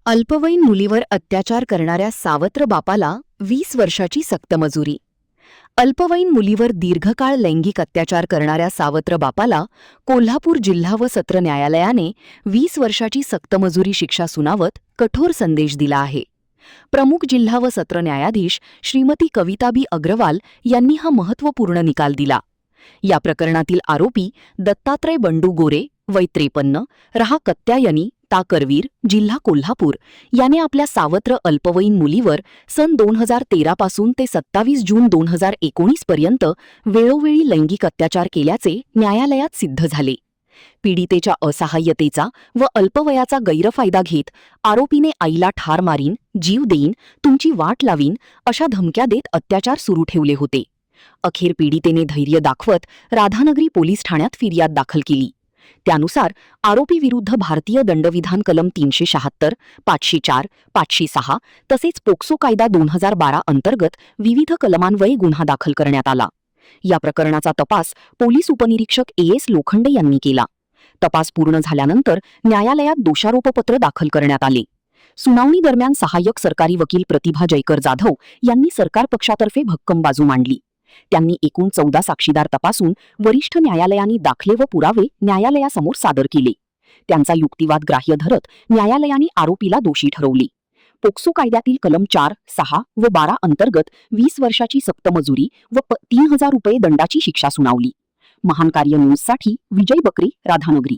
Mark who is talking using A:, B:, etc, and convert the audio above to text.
A: अल्पवयीन मुलीवर अत्याचार करणाऱ्या सावत्र बापाला 20 वर्षाची सक्तमजुरी. अल्पवयीन मुलीवर दीर्घकाळ लैंगिक अत्याचार करणाऱ्या सावत्र बापाला कोल्हापूर जिल्हा व सत्र न्यायालयाने 20 वर्षाची सक्तमजुरी शिक्षा सुनावत कठोर संदेश दिला आहे. प्रमुख जिल्हा व सत्र न्यायाधीश श्रीमती कविता बी अग्रवाल यांनी हा महत्त्वपूर्ण निकाल दिला. या प्रकरणातील आरोपी दत्तात्रय बंडू गोरे वय 53 रहा कत्यायनी ताकरवीर जिल्हा कोल्हापूर याने आपल्या सावत्र अल्पवयीन मुलीवर सन 2013 पासून ते 27 जून 2019 पर्यंत वेळोवेळी लैंगिक अत्याचार केल्याचे न्यायालयात सिद्ध झाले. पीडितेच्या असहाय्यतेचा व अल्पवयाचा गैरफायदा घेत आरोपीने आईला ठार मारीन, जीव देईन, तुमची वाट लावीन अशा धमक्या देत अत्याचार सुरू ठेवले होते. अखेर पीडितेने धैर्य दाखवत राधानगरी पोलीस ठाण्यात फिर्याद दाखल केली. त्यानुसार आरोपीविरुद्ध भारतीय दंडविधान कलम 376, 504, 506 तसेच पोक्सो कायदा 2012 अंतर्गत विविध कलमान्वये गुन्हा दाखल करण्यात आला. या प्रकरणाचा तपास पोलीस उपनिरीक्षक एस लोखंडे यांनी केला. तपास पूर्ण झाल्यानंतर न्यायालयात दोषारोपपत्र दाखल करण्यात आले. सुनावणी दरम्यान सहाय्यक सरकारी वकील प्रतिभा जयकर जाधव यांनी सरकार पक्षातर्फे भक्कम बाजू मांडली. त्यांनी एकूण 14 साक्षीदार तपासून वरिष्ठ न्यायालयाने दाखले व पुरावे न्यायालयासमोर सादर केले. त्यांचा युक्तिवाद ग्राह्य धरत न्यायालयाने आरोपीला दोषी ठरवले. पोक्सो कायद्यातील कलम 4, 6 व 12 अंतर्गत 20 वर्षाची सक्तमजुरी व 3000 रुपये दंडाची शिक्षा सुनावली. महान कार्य न्यूजसाठी विजय बकरे, राधानगरी.